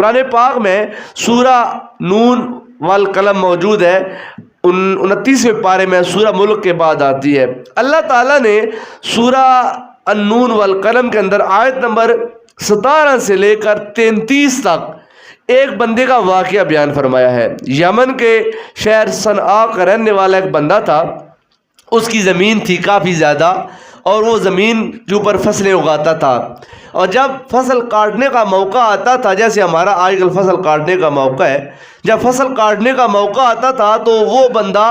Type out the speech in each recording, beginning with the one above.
قرآن پاک میں سورہ نون والقلم موجود ہے، 29ویں پارے میں سورہ ملک کے بعد آتی ہے۔ اللہ تعالیٰ نے سورہ النون والقلم کے اندر آیت نمبر 17 سے لے کر 33 تک ایک بندے کا واقعہ بیان فرمایا ہے۔ یمن کے شہر صنعاء کا رہنے والا ایک بندہ تھا، اس کی زمین تھی کافی زیادہ، اور وہ زمین کے اوپر فصلیں اگاتا تھا، اور جب فصل کاٹنے کا موقع آتا تھا، جیسے ہمارا آج کل فصل کاٹنے کا موقع ہے، جب فصل کاٹنے کا موقع آتا تھا تو وہ بندہ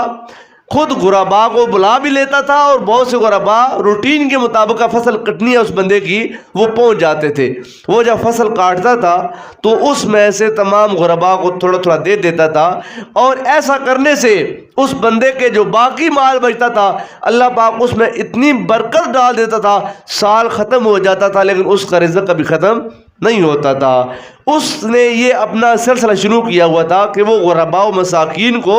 خود غربا کو بلا بھی لیتا تھا، اور بہت سے غربا روٹین کے مطابق فصل کٹنی ہے اس بندے کی، وہ پہنچ جاتے تھے۔ وہ جب فصل کاٹتا تھا تو اس میں سے تمام غربا کو تھوڑا تھوڑا دے دیتا تھا، اور ایسا کرنے سے اس بندے کے جو باقی مال بچتا تھا اللہ پاک اس میں اتنی برکت ڈال دیتا تھا، سال ختم ہو جاتا تھا لیکن اس کا رزق کبھی ختم نہیں ہوتا تھا۔ اس نے یہ اپنا سلسلہ شروع کیا ہوا تھا کہ وہ غرباء و مساکین کو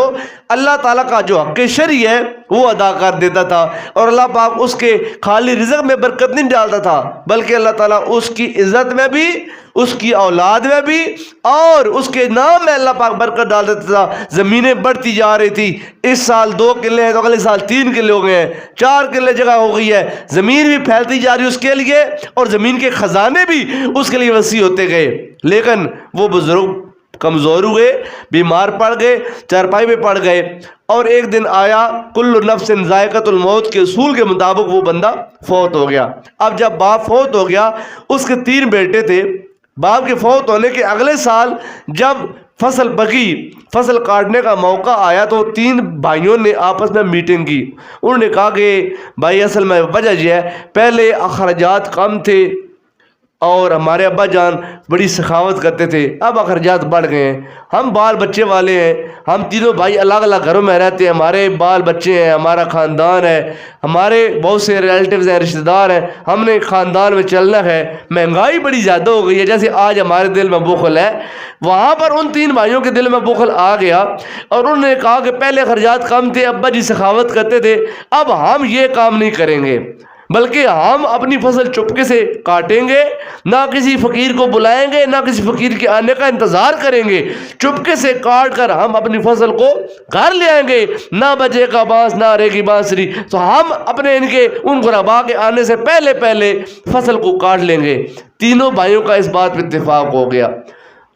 اللہ تعالیٰ کا جو حق شرعی ہے وہ ادا کر دیتا تھا، اور اللہ پاک اس کے خالی رزق میں برکت نہیں ڈالتا تھا بلکہ اللہ تعالیٰ اس کی عزت میں بھی، اس کی اولاد میں بھی، اور اس کے نام میں اللہ پاک برکت ڈال دیتا تھا۔ زمینیں بڑھتی جا رہی تھی، اس سال 2 قلعے ہیں تو اگلے سال 3 قلعے ہو گئے ہیں، 4 قلعے جگہ ہو گئی ہے، زمین بھی پھیلتی جا رہی اس کے لیے، اور زمین کے خزانے بھی اس کے لیے وسیع ہوتے گئے۔ لیکن وہ بزرگ کمزور ہوئے، بیمار پڑ گئے، چارپائی پہ پڑ گئے، اور ایک دن آیا کل نفس ذائقۃ الموت کے اصول کے مطابق وہ بندہ فوت ہو گیا۔ اب جب باپ فوت ہو گیا، اس کے 3 بیٹے تھے، باپ کے فوت ہونے کے اگلے سال جب فصل پکی، فصل کاٹنے کا موقع آیا تو 3 بھائیوں نے آپس میں میٹنگ کی۔ انہوں نے کہا کہ بھائی اصل میں وجہ یہ ہے، پہلے اخراجات کم تھے اور ہمارے ابا جان بڑی سخاوت کرتے تھے، اب اخراجات بڑھ گئے ہیں، ہم بال بچے والے ہیں، ہم تینوں بھائی الگ الگ گھروں میں رہتے ہیں، ہمارے بال بچے ہیں، ہمارا خاندان ہے، ہمارے بہت سے ریلیٹیوز ہیں، رشتہ دار ہیں، ہم نے خاندان میں چلنا ہے، مہنگائی بڑی زیادہ ہو گئی ہے، جیسے آج ہمارے دل میں بخل ہے وہاں پر ان 3 بھائیوں کے دل میں بخل آ گیا، اور انہوں نے کہا کہ پہلے اخراجات کم تھے، ابا جی سخاوت کرتے تھے، اب ہم یہ کام نہیں کریں گے بلکہ ہم اپنی فصل چپکے سے کاٹیں گے، نہ کسی فقیر کو بلائیں گے، نہ کسی فقیر کے آنے کا انتظار کریں گے، چپکے سے کاٹ کر ہم اپنی فصل کو گھر لے آئیں گے، نہ بجے کا بانس نہ رے گی بانسری، تو ہم اپنے ان غرباء کے آنے سے پہلے فصل کو کاٹ لیں گے۔ تینوں بھائیوں کا اس بات پہ اتفاق ہو گیا۔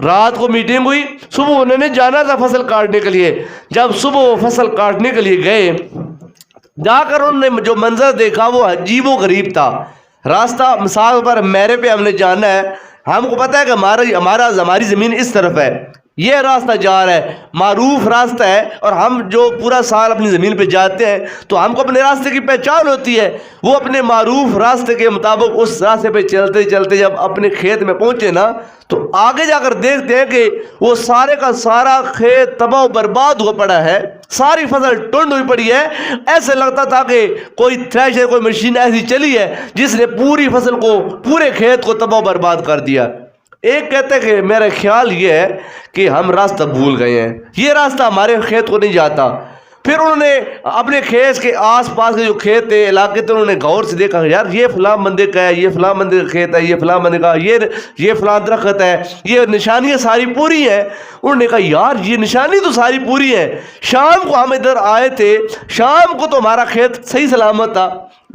رات کو میٹنگ ہوئی، صبح انہوں نے جانا تھا فصل کاٹنے کے لیے۔ جب صبح وہ فصل کاٹنے کے لیے گئے، جا کر انہوں نے جو منظر دیکھا وہ عجیب و غریب تھا۔ راستہ مثال پر میرے پہ ہم نے جانا ہے، ہم کو پتہ ہے کہ ہماری زمین اس طرف ہے، یہ راستہ جا رہا ہے، معروف راستہ ہے، اور ہم جو پورا سال اپنی زمین پہ جاتے ہیں تو ہم کو اپنے راستے کی پہچان ہوتی ہے۔ وہ اپنے معروف راستے کے مطابق اس راستے پہ چلتے چلتے جب اپنے کھیت میں پہنچے نا تو آگے جا کر دیکھتے ہیں کہ وہ سارے کا سارا کھیت تباہ و برباد ہوا پڑا ہے، ساری فصل ٹنڈ ہوئی پڑی ہے۔ ایسے لگتا تھا کہ کوئی تھریشر، کوئی مشین ایسی چلی ہے جس نے پوری فصل کو، پورے کھیت کو تباہ و برباد کر دیا۔ ایک کہتے ہیں کہ میرا خیال یہ ہے کہ ہم راستہ بھول گئے ہیں، یہ راستہ ہمارے کھیت کو نہیں جاتا۔ پھر انہوں نے اپنے کھیت کے آس پاس کے جو کھیت تھے، علاقے تھے، انہوں نے غور سے دیکھا یار یہ فلاں بندے کا ہے، یہ فلاں بندے کا کھیت ہے، یہ فلاں بندے کا، یہ فلاں درخت ہے، یہ نشانیاں ساری پوری ہیں۔ انہوں نے کہا یار یہ نشانی تو ساری پوری ہے، شام کو ہم ادھر آئے تھے، شام کو تو ہمارا کھیت صحیح سلامت تھا،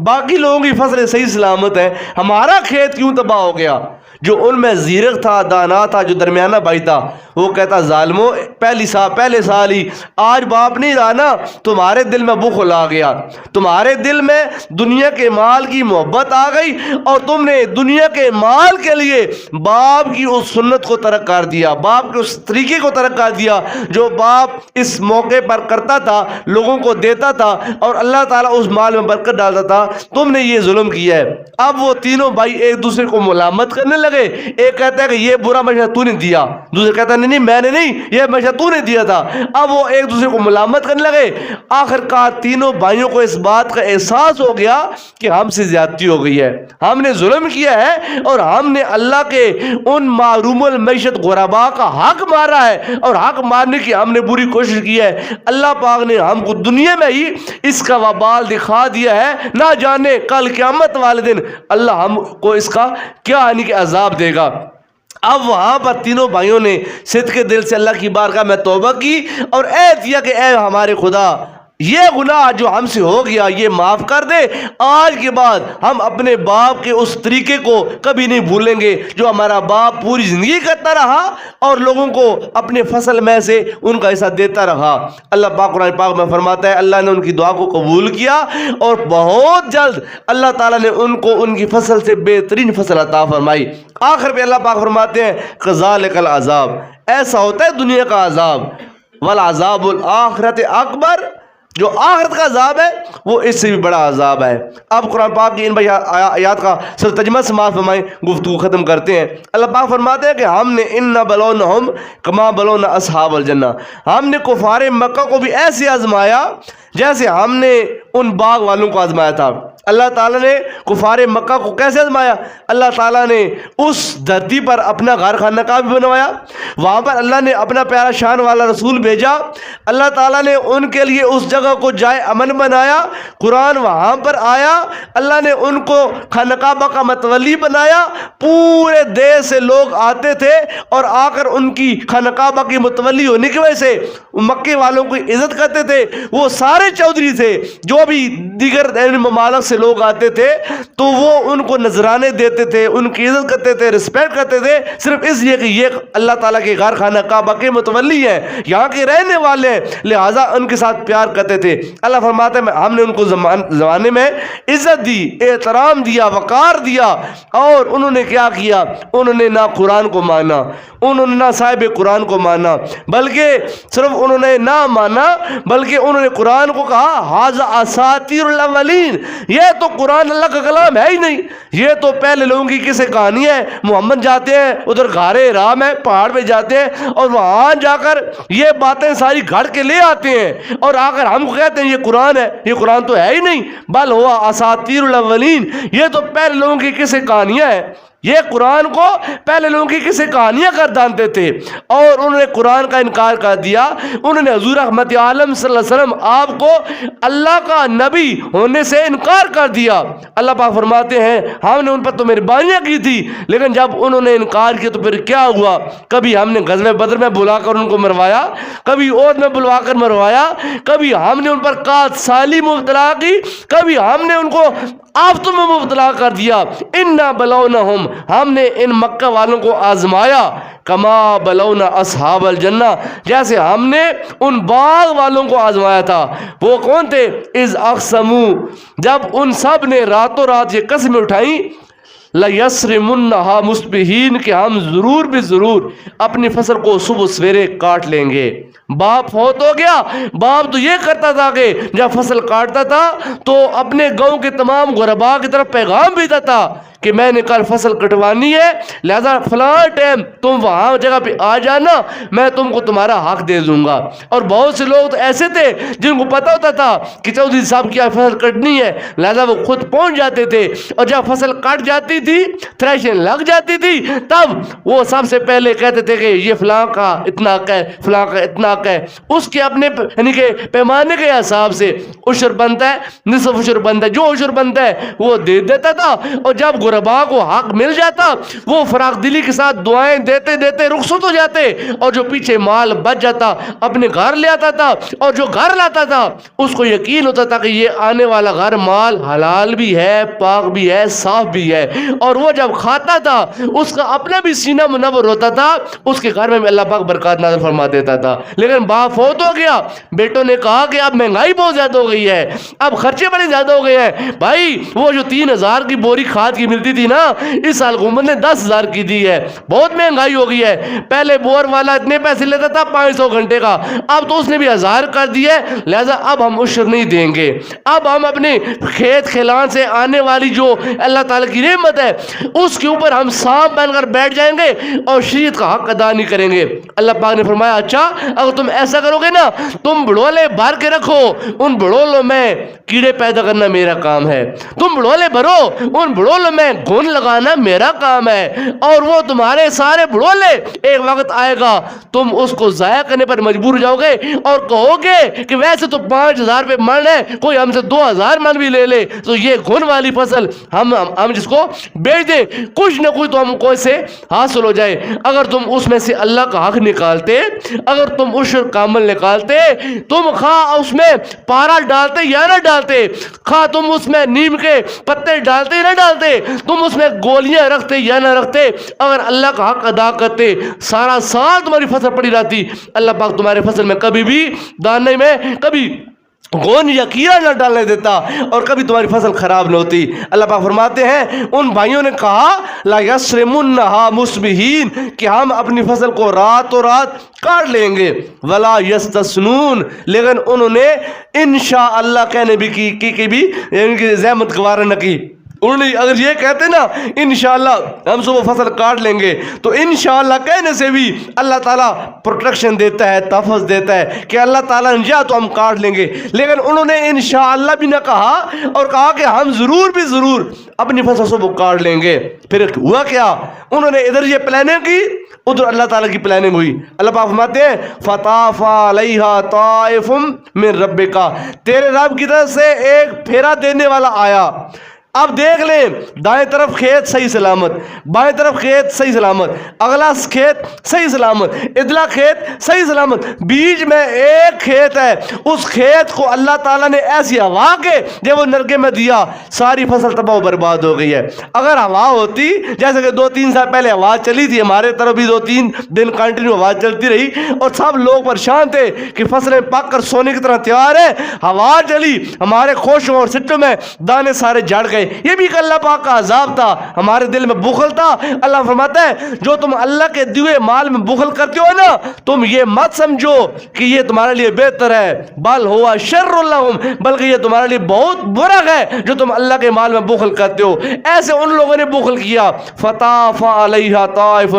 باقی لوگوں کی فصلیں صحیح سلامت ہیں، ہمارا کھیت کیوں تباہ ہو گیا؟ جو ان میں زیرک تھا، دانا تھا، جو درمیانہ بھائی تھا، وہ کہتا ظالمو پہلے سال ہی آج باپ نہیں رہا نا، تمہارے دل میں بخل آ گیا، تمہارے دل میں دنیا کے مال کی محبت آ گئی، اور تم نے دنیا کے مال کے لیے باپ کی اس سنت کو ترک کر دیا، باپ کے اس طریقے کو ترک کر دیا جو باپ اس موقع پر کرتا تھا، لوگوں کو دیتا تھا، اور اللہ تعالیٰ اس مال میں برکت ڈالتا تھا۔ تم نے یہ ظلم کیا ہے۔ اب وہ تینوں بھائی ایک دوسرے کو ملامت کرنے لگے۔ ایک کہتا ہے کہ یہ برا مشورہ تو نے دیا، دوسرے کہتا ہے نہیں میں نے نہیں، یہ مشورہ تو نے دیا تھا۔ اب وہ ایک دوسرے کو ملامت کرنے لگے۔ آخر کار تینوں بھائیوں کو اس بات کا احساس ہو گیا کہ ہم سے زیادتی ہو گئی ہے، ہم نے ظلم کیا ہے، اور ہم نے اللہ کے ان معروم المعیشت غرباء کا حق مارا ہے، اور حق مارنے کی ہم نے بری کوشش کی ہے۔ اللہ پاک نے ہم کو دنیا میں ہی اس کا وبال دکھا دیا ہے، نہ جانے کل قیامت والے دن اللہ ہم کو اس کا کیا یعنی کہ عذاب دے گا۔ اب وہاں پر تینوں بھائیوں نے صدق کے دل سے اللہ کی بارگاہ میں توبہ کی اور عہد کیا کہ اے ہمارے خدا یہ گناہ جو ہم سے ہو گیا یہ معاف کر دے، آج کے بعد ہم اپنے باپ کے اس طریقے کو کبھی نہیں بھولیں گے جو ہمارا باپ پوری زندگی کرتا رہا اور لوگوں کو اپنے فصل میں سے ان کا حصہ دیتا رہا۔ اللہ پاک قرآن پاک میں فرماتا ہے اللہ نے ان کی دعا کو قبول کیا اور بہت جلد اللہ تعالیٰ نے ان کو ان کی فصل سے بہترین فصل عطا فرمائی۔ آخر پہ اللہ پاک فرماتے ہیں کذالک العذاب، ایسا ہوتا ہے دنیا کا عذاب، والعذاب الآخرت اکبر، جو آخرت کا عذاب ہے وہ اس سے بھی بڑا عذاب ہے۔ اب قرآن پاک کی ان آیات کا صرف ترجمہ سماعت فرمائیں، گفتگو ختم کرتے ہیں۔ اللہ پاک فرماتے ہیں کہ ہم نے انا بلونہم کما بلونا اصحاب الجنہ، ہم نے کفار مکہ کو بھی ایسے آزمایا جیسے ہم نے ان باغ والوں کو آزمایا تھا۔ اللہ تعالیٰ نے کفار مکہ کو کیسے آزمایا؟ اللہ تعالیٰ نے اس دھرتی پر اپنا غار خانہ کعبہ بھی بنوایا، وہاں پر اللہ نے اپنا پیارا شان والا رسول بھیجا، اللہ تعالیٰ نے ان کے لیے اس جگہ کو جائے امن بنایا، قرآن وہاں پر آیا، اللہ نے ان کو خانہ کعبہ کا متولی بنایا، پورے دیش سے لوگ آتے تھے اور آ کر ان کی خانہ کعبہ کی متولی ہونے کی وجہ سے مکے والوں کو عزت کرتے تھے۔ وہ سارے چودھری تھے، جو بھی دیگر ممالک سے لوگ آتے تھے تو وہ ان کو نذرانے دیتے تھے، ان کی عزت کرتے تھے، رسپیکٹ کرتے تھے، صرف اس لیے کہ یہ اللہ تعالیٰ کے غار خانہ کعبہ کے متولی ہیں، یہاں کے رہنے والے ہیں، لہٰذا ان کے ساتھ پیار کرتے تھے۔ اللہ فرماتا ہے ہم نے ان کو زمانے میں عزت دی، احترام دیا، وقار دیا، اور انہوں نے کیا کیا؟ انہوں نے نہ قرآن کو مانا، انہوں نے نہ صاحب قرآن کو مانا، بلکہ صرف انہوں نے نہ مانا بلکہ انہوں نے قرآن کو کہا ھذا اساطیر الاولین، یہ تو قرآن اللہ کا کلام ہے ہی نہیں، یہ تو پہلے لوگوں کی کسی کہانی ہے۔ محمد جاتے ہیں ادھر غارے رام ہے، پہاڑ پہ جاتے ہیں اور وہاں جا کر یہ باتیں ساری گھڑ کے لے آتے ہیں اور آ کر ہم کو کہتے ہیں یہ قرآن ہے، یہ قرآن تو ہے ہی نہیں، بل ہوا اساطیر الاولین، یہ تو پہلے لوگوں کی کسی کہانیاں ہیں۔ یہ قرآن کو پہلے لوگوں کی کسی کہانیاں کر جانتے تھے اور انہوں نے قرآن کا انکار کر دیا، انہوں نے حضور رحمت عالم صلی اللہ علیہ وسلم آپ کو اللہ کا نبی ہونے سے انکار کر دیا۔ اللہ پاک فرماتے ہیں ہم نے ان پر تو مہربانیاں کی تھی، لیکن جب انہوں نے انکار کیا تو پھر کیا ہوا؟ کبھی ہم نے غزوہ بدر میں بلا کر ان کو مروایا، کبھی احد میں بلوا کر مروایا، کبھی ہم نے ان پر قحط سالی مبتلا کی، کبھی ہم نے ان کو آفتوں میں مبتلا کر دیا۔ انا بلونہم، ہم نے ان مکہ والوں کو آزمایا، کما بلونا اصحاب الجنہ، جیسے ہم نے ان باغ والوں کو آزمایا تھا۔ وہ کون تھے؟ اذ اقسموا، جب ان سب نے راتوں رات یہ قسمیں اٹھائیں، لَيَسْرِمُنَّهَا مُصْبِحِينَ، کہ ہم ضرور بھی ضرور اپنی فصل کو صبح سویرے کاٹ لیں گے۔ باپ فوت ہو گیا، باپ تو یہ کرتا تھا کہ جب فصل کاٹتا تھا تو اپنے گاؤں کے تمام غرباء کی طرف پیغام بھیجتا تھا کہ میں نے کل فصل کٹوانی ہے، لہذا فلاں ٹائم تم وہاں جگہ پہ آ جانا، میں تم کو تمہارا حق دے دوں گا۔ اور بہت سے لوگ تو ایسے تھے جن کو پتہ ہوتا تھا کہ چودھری صاحب کی فصل کٹنی ہے، لہذا وہ خود پہنچ جاتے تھے، اور جب فصل کٹ جاتی تھی، تھریشنگ لگ جاتی تھی، تب وہ سب سے پہلے کہتے تھے کہ یہ فلاں کا اتنا حق ہے، فلاں کا اتنا حق ہے، اس کے اپنے یعنی کہ پیمانے کے حساب سے عشر بنتا ہے، نصف عشر بنتا ہے، جو عشر بنتا ہے وہ دے دیتا تھا، اور جب غرباء کو حق مل جاتا وہ فراخ دلی کے ساتھ دعائیں دیتے دیتے رخصت ہو جاتے، اور جو پیچھے مال بچ جاتا اپنے گھر لے آتا تھا، اور جو گھر لاتا تھا اس کو یقین ہوتا تھا کہ یہ آنے والا گھر مال حلال بھی ہے، پاک بھی ہے، صاف بھی ہے، اور وہ جب کھاتا تھا اس کا اپنا بھی سینہ منور ہوتا تھا، اس کے گھر میں اللہ پاک برکات نازل فرما دیتا تھا۔ لیکن باپ فوت ہو گیا، بیٹوں نے کہا کہ اب مہنگائی بہت زیادہ ہو گئی ہے، اب خرچے بڑے زیادہ ہو گئے ہیں، بھائی وہ جو 3000 کی بوری کھاد کی ملتی تھی نا، اس سال حکومت نے 10,000 کی دی ہے، بہت مہنگائی ہو گئی ہے۔ پہلے بور والا اتنے پیسے لیتا تھا 500 گھنٹے کا، اب تو اس نے بھی 1000 کر دی ہے، لہذا اب ہم عشر نہیں دیں گے، اب ہم اپنے کھیت کھلان سے آنے والی جو اللہ تعالیٰ کی نعمت ہے اس کے اوپر ہم سانپ بن کر بیٹھ جائیں گے اور شریعت کا حق ادا نہیں کریں گے۔ اللہ پاک نے فرمایا اچھا اگر تم ایسا کرو گے نا، تم بڑولے بھر کے رکھو، ان بڑولوں میں کیڑے پیدا کرنا میرا کام ہے، تم بڑولے بھرو، ان بڑولوں میں میں گھن لگانا میرا کام ہے، اور وہ تمہارے سارے بڑولے ایک وقت آئے گا تم اس کو ضائع کرنے پر مجبور ہو جاؤ گے اور کہو گے کہ ویسے تو 5,000 روپے من ہے، کوئی ہم سے 2,000 من بھی لے لے، تو یہ گھن والی فصل ہم جس کو بیچ دیں، کچھ نہ کچھ تو ہم کو اس سے حاصل ہو جائے۔ اگر تم اس میں سے اللہ کا حق نکالتے، اگر تم عشر کامل نکالتے، تم خواہ اس میں پارا ڈالتے یا نہ ڈالتے، خواہ تم اس میں نیم کے پتے ڈالتے یا نہ ڈالتے، تم اس میں گولیاں رکھتے یا نہ رکھتے، اگر اللہ کا حق ادا کرتے، سارا سال تمہاری فصل پڑی رہتی، اللہ پاک تمہارے فصل میں کبھی بھی دانے میں کبھی گون یا کیڑا نہ ڈالنے دیتا اور کبھی تمہاری فصل خراب نہ ہوتی۔ اللہ پاک فرماتے ہیں ان بھائیوں نے کہا لا یسرمنھا مصبحین کہ ہم اپنی فصل کو راتوں رات کاٹ لیں گے، ولا یستثنون لیکن انہوں نے انشاءاللہ کہنے بھی کی بھی ان کی زحمت گوارا نہ کی۔ انہوں نے اگر یہ کہتے نا انشاءاللہ ہم صبح فصل کاٹ لیں گے، تو انشاءاللہ کہنے سے بھی اللہ تعالیٰ پروٹیکشن دیتا ہے، تحفظ دیتا ہے کہ اللہ تعالیٰ نے چاہا تو ہم کاٹ لیں گے، لیکن انہوں نے انشاءاللہ بھی نہ کہا اور کہا کہ ہم ضرور بھی ضرور اپنی فصل صبح کاٹ لیں گے۔ پھر ہوا کیا؟ انہوں نے ادھر یہ پلاننگ کی، ادھر اللہ تعالیٰ کی پلاننگ ہوئی۔ اللہ پاک فرماتے ہیں فطاف علیہا طائف من ربک، تیرے رب کی طرف سے ایک پھیرا دینے والا آیا۔ اب دیکھ لیں دائیں طرف کھیت صحیح سلامت، بائیں طرف کھیت صحیح سلامت، اگلا کھیت صحیح سلامت، ادلا کھیت صحیح سلامت، بیچ میں ایک کھیت ہے، اس کھیت کو اللہ تعالیٰ نے ایسی ہوا کے جب وہ نرگے میں دیا ساری فصل تباہ و برباد ہو گئی ہے۔ اگر ہوا ہوتی جیسے کہ 2-3 سال پہلے ہوا چلی تھی، ہمارے طرف بھی 2-3 دن کنٹینیو ہوا چلتی رہی اور سب لوگ پریشان تھے کہ فصلیں پک کر سونے کی طرح تیار ہے، ہوا چلی ہمارے خوشوں اور سٹوں میں دانے سارے جھڑ گئے، یہ بھی اللہ پاک کا عذاب تھا، ہمارے دل میں بخل تھا۔ اللہ فرماتا ہے جو تم اللہ کے دیے مال میں بخل کرتے ہو نا، تم یہ مت سمجھو کہ یہ تمہارے لیے بہتر ہے، بل ہوا شر لہم، بلکہ یہ تمہارے لیے بہت برا ہے جو تم اللہ کے مال میں بخل کرتے ہو۔ ایسے ان لوگوں نے بخل کیا، فطاف علیہا طائف،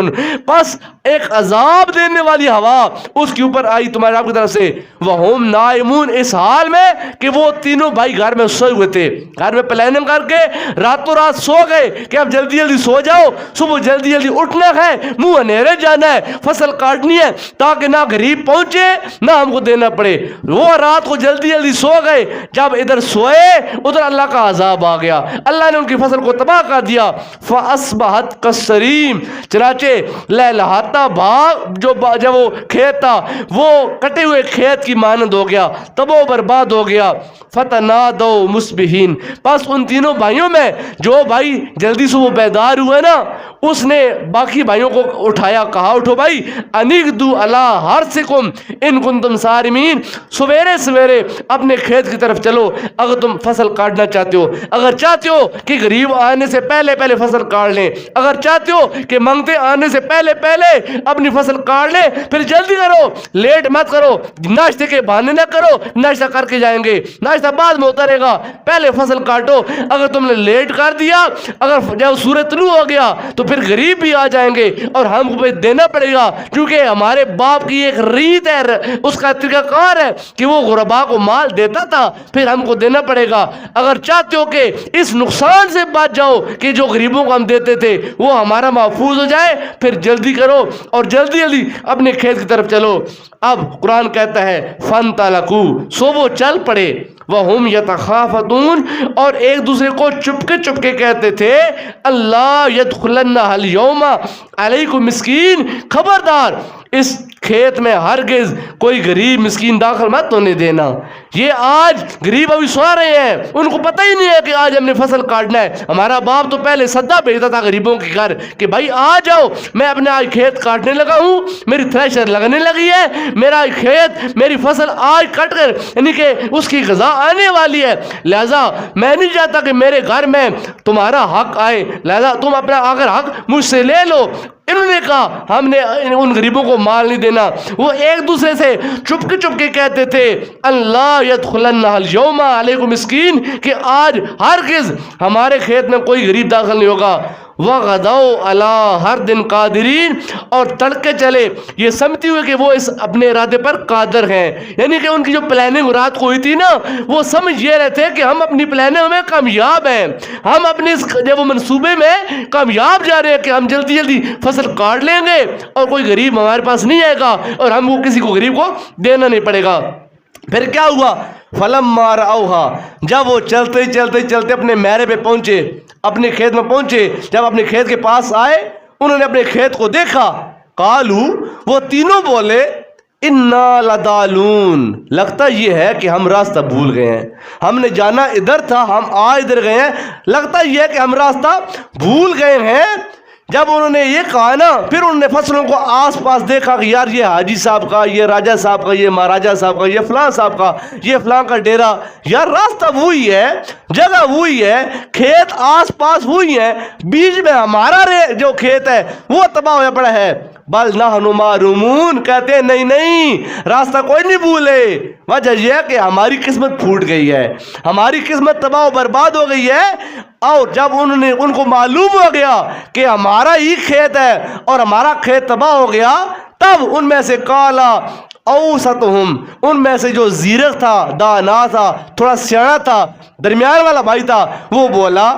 پس ایک عذاب دینے والی ہوا اس کے اوپر آئی تمہارے رب کی طرف سے، وہم نائمون، اس حال میں کہ وہ تینوں بھائی گھر میں سوئے ہوئے تھے، گھر میں پلاننگ کر کے راتوں رات سو گئے کہ اب جلدی جلدی سو جاؤ، صبح جلدی جلدی اٹھنا ہے، منہ اندھیرے جانا ہے، فصل کاٹنی ہے تاکہ نہ غریب پہنچے نہ ہم کو دینا پڑے۔ وہ رات کو جلدی جلدی سو گئے، جب ادھر سوئے ادھر اللہ کا عذاب آ گیا، اللہ نے ان کی فصل کو تباہ کر دیا۔ فاصبحت کالصریم، چنانچہ لہلہاتا بھاگ جب وہ کھیت تھا وہ کٹے ہوئے کھیت کی مانند ہو گیا، تباہ و برباد ہو گیا۔ فتنادوا مصبحین، پس ان تینوں بھائیوں میں جو بھائی جلدی سے وہ بیدار ہوئے نا، اس نے باقی بھائیوں کو اٹھایا، کہا اٹھو بھائی، انیقدو علی حرثکم ان کنتم صارمین، سویرے سویرے اپنے کھیت کی طرف چلو اگر تم فصل کاٹنا چاہتے ہو، اگر چاہتے ہو کہ غریب آنے سے پہلے پہلے فصل کاٹ لیں، اگر چاہتے ہو کہ منگتے آنے سے پہلے پہلے اپنی فصل کاٹ لیں، پھر جلدی کرو، لیٹ مت کرو، ناشتے کے بہانے نہ کرو، ناشتہ کر کے جائیں گے، ناشتہ بعد میں اترے گا، پہلے فصل کاٹو۔ اگر تم نے لیٹ کر دیا، اگر جب سورج طلوع ہو گیا تو پھر غریب بھی آ جائیں گے اور ہم کو دینا پڑے گا، کیونکہ ہمارے باپ کی ایک ریت ہے، اس کا طریقہ کار ہے کہ وہ غربا کو مال دیتا تھا، پھر ہم کو دینا پڑے گا۔ اگر چاہتے ہو کہ اس نقصان سے بچ جاؤ کہ جو غریبوں کو ہم دیتے تھے وہ ہمارا محفوظ ہو جائے، پھر جلدی کرو اور جلدی جلدی اپنے کھیت کی طرف چلو۔ اب قرآن کہتا ہے فَانْطَلَقُوا، سو وہ چل پڑے، وَهُمْ يَتَخَافَتُونَ، اور ایک دوسرے کو چپکے کہتے تھے اللہ يَدْخُلَنَّهَا الْيَوْمَ عَلَيْكُمْ مسکین، خبردار اس کھیت میں ہرگز کوئی غریب مسکین داخل مت ہونے دینا۔ یہ آج غریب ابھی سو رہے ہیں، ان کو پتہ ہی نہیں ہے کہ آج ہم نے فصل کاٹنا ہے۔ ہمارا باپ تو پہلے صدہ بھیجتا تھا غریبوں کے گھر کہ بھائی آ جاؤ، میں اپنا آج کھیت کاٹنے لگا ہوں، میری تھریشر لگنے لگی ہے، میرا کھیت میری فصل آج کٹ کر یعنی کہ اس کی غذا آنے والی ہے، لہذا میں نہیں چاہتا کہ میرے گھر میں تمہارا حق آئے، لہذا تم اپنا اگر حق مجھ سے لے لو۔ انہوں نے کہا ہم نے ان غریبوں کو مال نہیں دینا۔ وہ ایک دوسرے سے چپکے کہتے تھے اللہ يدخلنها اليوم علیکم مسکین، کہ آج ہرگز ہمارے کھیت میں کوئی غریب داخل نہیں ہوگا۔ وغدوا علی حرد قادرین، اور تڑکے چلے یہ سمجھتے ہوئے کہ وہ اس اپنے ارادے پر قادر ہیں. یعنی کہ ان کی جو پلاننگ رات کو ہوئی تھی نا، وہ سمجھ یہ رہے تھے کہ ہم اپنی پلاننگ میں کامیاب ہیں، ہم اپنے اس جب وہ منصوبے میں کامیاب جا رہے ہیں کہ ہم جلدی جلدی فصل کاٹ لیں گے اور کوئی غریب ہمارے پاس نہیں آئے گا اور ہم کو کسی کو غریب کو دینا نہیں پڑے گا. پھر کیا ہوا؟ فلما رأوہا، جب وہ چلتے چلتے چلتے اپنے میرے پہ پہنچے، اپنے کھیت میں پہنچے، جب اپنے کھیت کے پاس آئے انہوں نے اپنے کھیت کو دیکھا، قالو، وہ تینوں بولے، انا لضالون، لگتا یہ ہے کہ ہم راستہ بھول گئے ہیں، ہم نے جانا ادھر تھا ہم آ ادھر گئے ہیں، لگتا یہ ہے کہ ہم راستہ بھول گئے ہیں. جب انہوں نے یہ کہا نا، پھر انہوں نے فصلوں کو آس پاس دیکھا کہ یار یہ حاجی صاحب کا، یہ راجہ صاحب کا، یہ مہاراجہ صاحب کا، یہ فلاں صاحب کا، یہ فلاں کا ڈیرا، یار راستہ وہی ہے، جگہ وہی ہے، کھیت آس پاس وہی ہے، بیچ میں ہمارا جو کھیت ہے وہ تباہ ہوا پڑا ہے. بل نحن معرومون، کہتے ہیں نہیں نہیں، راستہ کوئی نہیں بھولے، وجہ یہ ہے کہ ہماری قسمت پھوٹ گئی ہے، ہماری قسمت تباہ و برباد ہو گئی ہے. اور جب ان کو معلوم ہو گیا کہ ہمارا ہی کھیت ہے اور ہمارا کھیت تباہ ہو گیا، تب ان میں سے کالا اوسطہم، ان میں سے جو زیرک تھا، دانا تھا، تھوڑا سیانا تھا، درمیان والا بھائی تھا، وہ بولا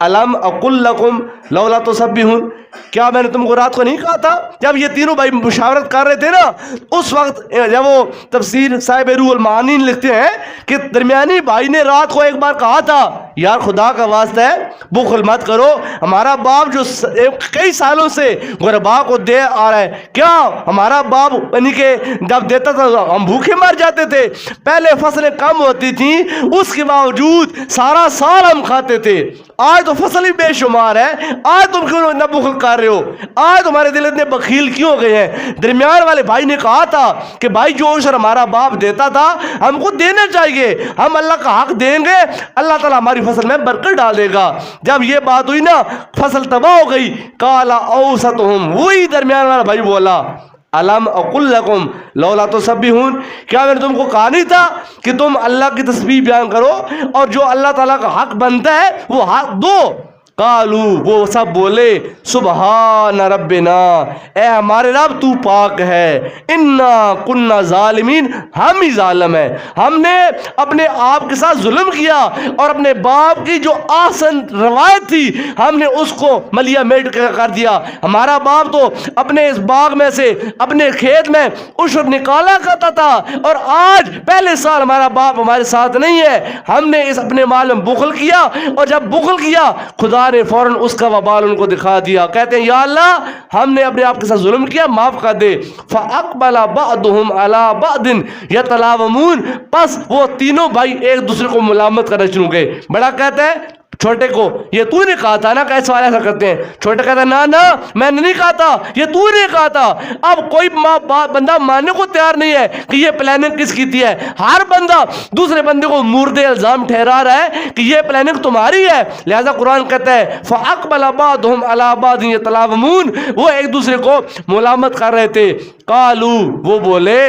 الم اقل لکم لولا تسبحون، کیا میں نے تم کو رات کو نہیں کہا تھا؟ جب یہ تینوں بھائی مشاورت کر رہے تھے نا، اس وقت جب وہ تفسیر صاحب روح المعانی لکھتے ہیں کہ درمیانی بھائی نے رات کو ایک بار کہا تھا یار خدا کا واسطہ ہے بخل مت کرو، ہمارا باپ جو کئی سالوں سے غربا کو دے آ رہا ہے، کیا ہمارا باپ یعنی کہ جب دیتا تھا ہم بھوکے مر جاتے تھے، پہلے فصلیں کم ہوتی تھیں اس کے باوجود سارا سال ہم کھاتے تھے، آج تو فصل ہی بے شمار ہے، آج تم کیوں اتنا بخل کر رہے ہو، آج تمہارے دل اتنے بخیل کیوں ہو گئے ہیں؟ درمیان والے بھائی نے کہا تھا کہ بھائی جو عشر ہمارا باپ دیتا تھا ہم کو دینا چاہیے، ہم اللہ کا حق دیں گے، اللہ تعالیٰ ہماری فصل میں برکت ڈال دے گا. جب یہ بات ہوئی نا فصل تباہ ہو گئی، کالا اوسطہم، وہی درمیان والا بھائی بولا الم اقل لکم لولا تسبحون، کیا میں نے تم کو کہا نہیں تھا کہ تم اللہ کی تسبیح بیان کرو اور جو اللہ تعالیٰ کا حق بنتا ہے وہ حق دو. قالو، وہ سب بولے سبحان ربنا، اے ہمارے رب تو پاک ہے، انا کننا ظالمین، ہم ہی ظالم ہیں، ہم نے اپنے آپ کے ساتھ ظلم کیا اور اپنے باپ کی جو آسن روایت تھی ہم نے اس کو ملیا میٹ کر دیا. ہمارا باپ تو اپنے اس باغ میں سے اپنے کھیت میں عشر نکالا کرتا تھا اور آج پہلے سال ہمارا باپ ہمارے ساتھ نہیں ہے، ہم نے اس اپنے مال میں بخل کیا اور جب بخل کیا خدا نے فوراً اس کا وبال ان کو دکھا دیا. کہتے ہیں یا اللہ ہم نے اپنے آپ کے ساتھ ظلم کیا، معاف کر دے. فَأَقْبَلَ بَعْضُهُمْ عَلَى بَعْضٍ يَتَلَاوَمُونَ، بس وہ تینوں بھائی ایک دوسرے کو ملامت کرنا شروع گئے. بڑا کہتا ہے چھوٹے کو یہ تو نے کہا تھا نا، کیسے سوال ایسا کرتے ہیں، چھوٹے کہتا ہے نا نا میں نے نہیں کہا تھا، یہ تو نے کہا تھا. اب کوئی بندہ ماننے کو تیار نہیں ہے کہ یہ پلاننگ کس کی تھی ہے، ہر بندہ دوسرے بندے کو مورد الزام ٹھہرا رہا ہے کہ یہ پلاننگ تمہاری ہے. لہذا قرآن کہتا ہے فَأَقْبَلَ بَعْضُهُمْ عَلَى بَعْضٍ يَتَلَاوَمُونَ، وہ ایک دوسرے کو ملامت کر رہے تھے. قالو، وہ بولے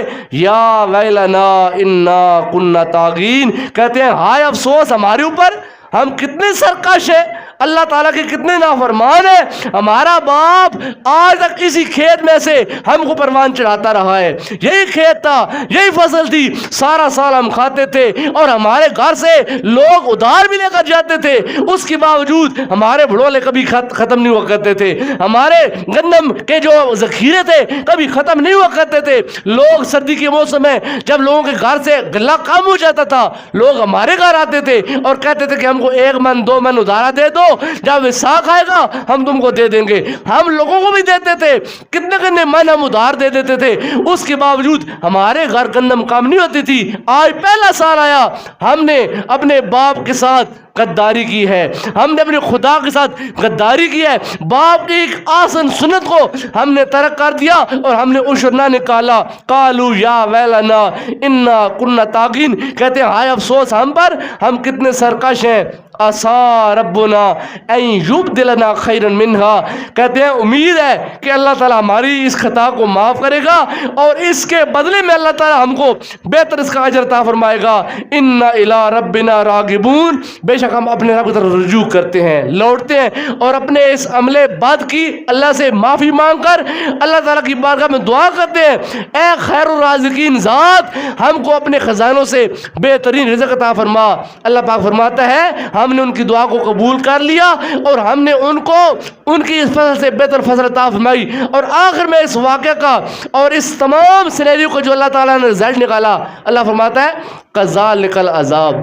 یا ویلنا انا کننا طاغین، کہتے ہیں ہائے افسوس ہمارے اوپر، ہم کتنے سرکش ہیں، اللہ تعالیٰ کے کتنے نافرمان ہیں. ہمارا باپ آج تک اسی کھیت میں سے ہم کو پروان چڑھاتا رہا ہے، یہی کھیت تھا، یہی فصل تھی، سارا سال ہم کھاتے تھے اور ہمارے گھر سے لوگ ادھار بھی لے کر جاتے تھے، اس کے باوجود ہمارے بھڑولے کبھی ختم نہیں ہوا کرتے تھے، ہمارے گندم کے جو ذخیرے تھے کبھی ختم نہیں ہوا کرتے تھے. لوگ سردی کے موسم میں جب لوگوں کے گھر سے غلہ کم ہو جاتا تھا لوگ ہمارے گھر آتے تھے اور کہتے تھے کہ ہم کو 1 من 2 من ادھارا دے دو، جب وساخ آئے گا ہم تم کو دے دیں گے. ہم لوگوں کو بھی دیتے تھے، کتنے من ہم ادھار دے دیتے تھے، اس کے باوجود ہمارے گھر گندم کم نہیں ہوتی تھی. آج پہلا سال آیا ہم نے اپنے باپ کے ساتھ غداری کی ہے، ہم نے اپنے خدا کے ساتھ غداری کی ہے، باپ کی ایک آسن سنت کو ہم نے ترک کر دیا اور ہم نے عشر نہ نکالا. قالو یا ویلنا انا کننا طاغین، کہتے ہیں ہائے افسوس ہم پر، ہم کتنے سرکش ہیں. عسى ربنا ان يبدلنا خيرا منها، کہتے ہیں امید ہے کہ اللہ تعالیٰ ہماری اس خطا کو معاف کرے گا اور اس کے بدلے میں اللہ تعالیٰ ہم کو بہتر اس کا اجر عطا فرمائے گا. ان الى ربنا راغبون، بے شک ہم اپنے رب کی طرف رجوع کرتے ہیں، لوٹتے ہیں اور اپنے اس عمل بد کی اللہ سے معافی مانگ کر اللہ تعالیٰ کی بارگاہ میں دعا کرتے ہیں، اے خیر الرازقین ذات ہم کو اپنے خزانوں سے بہترین رزق عطا فرما. اللہ پاک فرماتا ہے ہم نے ان کی دعا کو قبول کر لیا اور ہم نے ان کو ان کی اس فصل سے بہتر فصل عطا فرمائی. اور آخر میں اس واقعہ کا اور اس تمام سینیریو کو جو اللہ تعالیٰ نے رزلٹ نکالا، اللہ فرماتا ہے کذالک العذاب،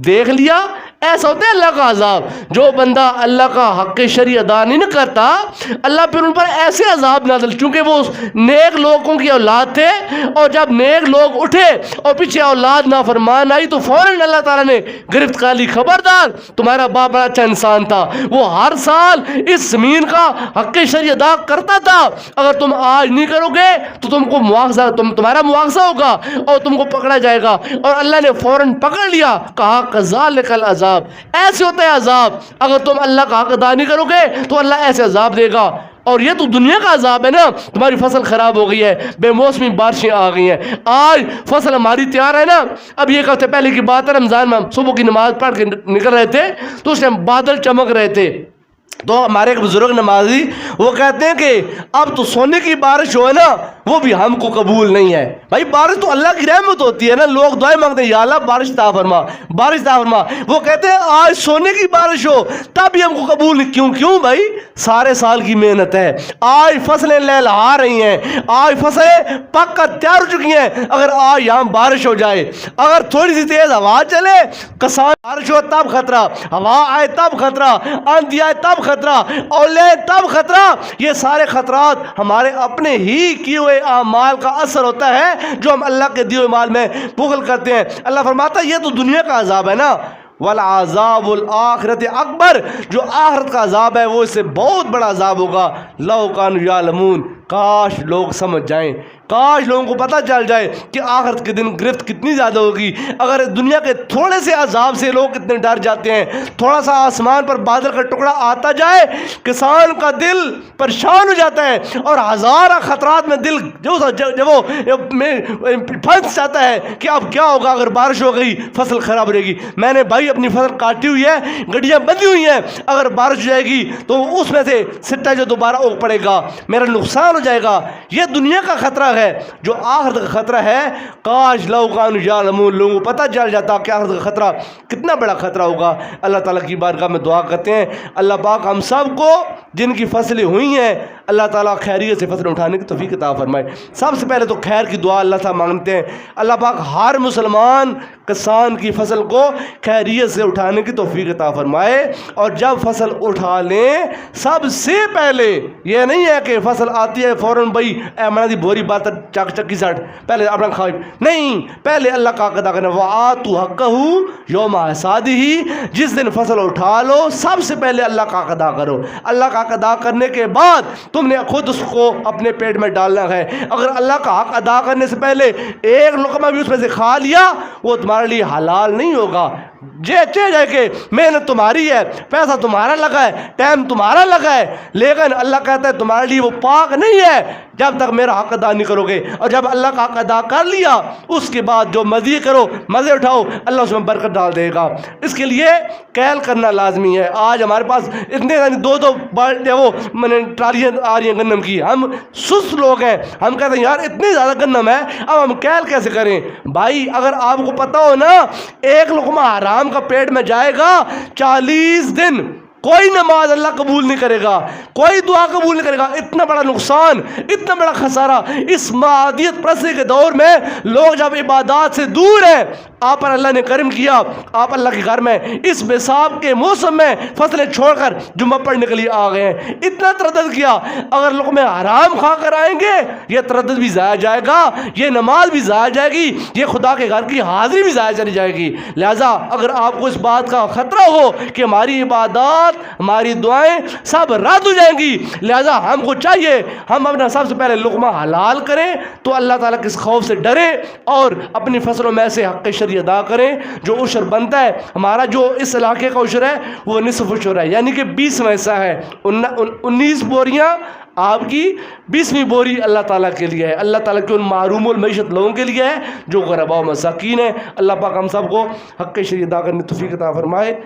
دیکھ لیا ایسا ہوتا ہے اللہ کا عذاب. جو بندہ اللہ کا حق شرعی ادا نہیں کرتا، اللہ پھر ان پر ایسے عذاب نازل، چونکہ وہ نیک لوگوں کی اولاد تھے اور جب نیک لوگ اٹھے اور پیچھے اولاد نافرمان آئی تو فوراً اللہ تعالیٰ نے گرفت کر لی، خبردار تمہارا باپ بڑا اچھا انسان تھا، وہ ہر سال اس زمین کا حق شرعی ادا کرتا تھا، اگر تم آج نہیں کرو گے تو تم کو مواخذہ تمہارا مواخذہ ہوگا اور تم کو پکڑا جائے گا. اور اللہ نے فوراً پکڑ لیا، کہا کذالک العذاب، ایسے ہوتا ہے عذاب، اگر تم اللہ کا حق ادا نہیں کرو گے تو اللہ ایسے عذاب دے گا. اور یہ تو دنیا کا عذاب ہے نا، تمہاری فصل خراب ہو گئی ہے، بے موسمی بارشیں آ گئی ہیں، آج فصل ہماری تیار ہے نا. اب یہ ایک ہفتے پہلے کی بات ہے، رمضان میں ہم صبح کی نماز پڑھ کے نکل رہے تھے تو اس ٹائم بادل چمک رہے تھے، تو ہمارے ایک بزرگ نمازی وہ کہتے ہیں کہ اب تو سونے کی بارش ہو ہے نا وہ بھی ہم کو قبول نہیں ہے. بھائی بارش تو اللہ کی رحمت ہوتی ہے نا، لوگ دعائیں مانگتے ہیں یا اللہ بارش عطا فرما، بارش عطا فرما. وہ کہتے ہیں آج سونے کی بارش ہو تب بھی ہم کو قبول نہیں. کیوں بھائی؟ سارے سال کی محنت ہے، آج فصلیں لہلہا رہی ہیں، آج فصلیں پک کر تیار ہو چکی ہیں. اگر آج یہاں بارش ہو جائے، اگر تھوڑی سی تیز ہوا چلے، کسان بارش ہو تب خطرہ، ہوا آئے تب خطرہ، آندھی آئے تب خطرہ، اولے تب خطرہ. یہ سارے خطرات ہمارے اپنے ہی کیے ہوئے اعمال کا اثر ہوتا ہے جو ہم اللہ کے دیے ہوئے مال میں بخل کرتے ہیں. اللہ فرماتا ہے یہ تو دنیا کا عذاب ہے نا، والعذاب الآخرت اکبر، جو آخرت کا عذاب ہے وہ اس سے بہت بڑا عذاب ہوگا. لو کانوا یعلمون، کاش لوگ سمجھ جائیں، کاش لوگوں کو پتہ چل جائے کہ آخرت کے دن گرفت کتنی زیادہ ہوگی. اگر دنیا کے تھوڑے سے عذاب سے لوگ کتنے ڈر جاتے ہیں، تھوڑا سا آسمان پر بادل کا ٹکڑا آتا جائے کسان کا دل پریشان ہو جاتا ہے اور ہزارہ خطرات میں دل جب وہ پھنس جاتا ہے کہ اب کیا ہوگا اگر بارش ہو گئی فصل خراب رہے گی. میں نے بھائی اپنی فصل کاٹی ہوئی ہے، گڈیاں بندھی ہوئی ہیں، اگر بارش ہو جائے گی تو اس میں سے سٹا جو دوبارہ اگ پڑے گا، میرا نقصان ہو جائے گا. یہ دنیا کا خطرہ ہے. جو آخرت کا خطرہ ہے کاش لو کانوا یعلمون، لوگوں کو پتہ چل جاتا کہ آخرت کا خطرہ کتنا بڑا خطرہ ہوگا. اللہ تعالیٰ کی بارگاہ میں دعا کرتے ہیں اللہ پاک ہم سب کو جن کی فصلیں ہوئی ہیں اللہ تعالیٰ خیریت سے فصل اٹھانے کی توفیق عطا فرمائے. سب سے پہلے تو خیر کی دعا اللہ تعالیٰ مانگتے ہیں، اللہ پاک ہر مسلمان کسان کی فصل کو خیریت سے اٹھانے کی توفیق عطا فرمائے. اور جب فصل اٹھا لیں سب سے پہلے یہ نہیں ہے کہ فصل آتی ہے فوراً بھائی اے دی بوری بات چکی سٹ پہلے اپنا کھائی، نہیں، پہلے اللہ کا حق ادا کرنا. وآتوا حقہ یوم حصادہ، جس دن فصل اٹھا لو سب سے پہلے اللہ کا حق ادا کرو. اللہ کا حق ادا کرنے کے بعد تم نے خود اس کو اپنے پیٹ میں ڈالنا ہے. اگر اللہ کا حق ادا کرنے سے پہلے ایک لقمہ بھی اس میں سے کھا لیا وہ تمہارے لیے حلال نہیں ہوگا. جائے کہ محنت تمہاری ہے، پیسہ تمہارا لگا ہے، ٹائم تمہارا لگا ہے، لیکن اللہ کہتا ہے تمہارے لیے وہ پاک نہیں ہے جب تک میرا حق ادا نہیں کرو گے. اور جب اللہ کا حق ادا کر لیا اس کے بعد جو مزے کرو، مزے اٹھاؤ، اللہ اس میں برکت ڈال دے گا. اس کے لیے کیل کرنا لازمی ہے. آج ہمارے پاس اتنے دو وہ ٹرالیاں آ رہی ہیں گندم کی، ہم سست لوگ ہیں، ہم کہتے ہیں یار اتنی زیادہ گندم ہے اب ہم کیل کیسے کریں. بھائی اگر آپ کو پتہ ہو نا ایک لقمہ حرام کا پیٹ میں جائے گا 40 دن کوئی نماز اللہ قبول نہیں کرے گا، کوئی دعا قبول نہیں کرے گا. اتنا بڑا نقصان، اتنا بڑا خسارہ. اس معادیت پرستی کے دور میں لوگ جب عبادات سے دور ہیں، آپ پر اللہ نے کرم کیا، آپ اللہ کے گھر میں اس بساب کے موسم میں فصلیں چھوڑ کر جمعہ پڑھنے کے لیے آ گئے ہیں. اتنا تردد کیا. اگر لوگ میں حرام کھا کر آئیں گے یہ تردد بھی ضائع جائے گا، یہ نماز بھی ضائع جائے گی، یہ خدا کے گھر کی حاضری بھی ضائع چلی جائے گی. لہٰذا اگر آپ کو اس بات کا خطرہ ہو کہ ہماری عبادات، ہماری دعائیں سب رد ہو جائیں گی، لہذا ہم کو چاہیے ہم اپنا سب سے پہلے لقمہ حلال کریں تو اللہ تعالیٰ کے اس خوف سے ڈریں اور اپنی فصلوں میں سے حق شریعت شری ادا کریں. جو عشر بنتا ہے ہمارا، جو اس علاقے کا عشر ہے وہ نصف عشر ہے، یعنی کہ 20واں حصہ ہے. 19 بوریاں آپ کی، 20ویں بوری اللہ تعالیٰ کے لیے ہے، اللہ تعالیٰ کے ان معروم المعیشت لوگوں کے لیے ہے جو غرباء و مساکین ہیں. اللہ پاک ہم سب کو حق شریعت ادا کرنے توفیق عطا فرمائے.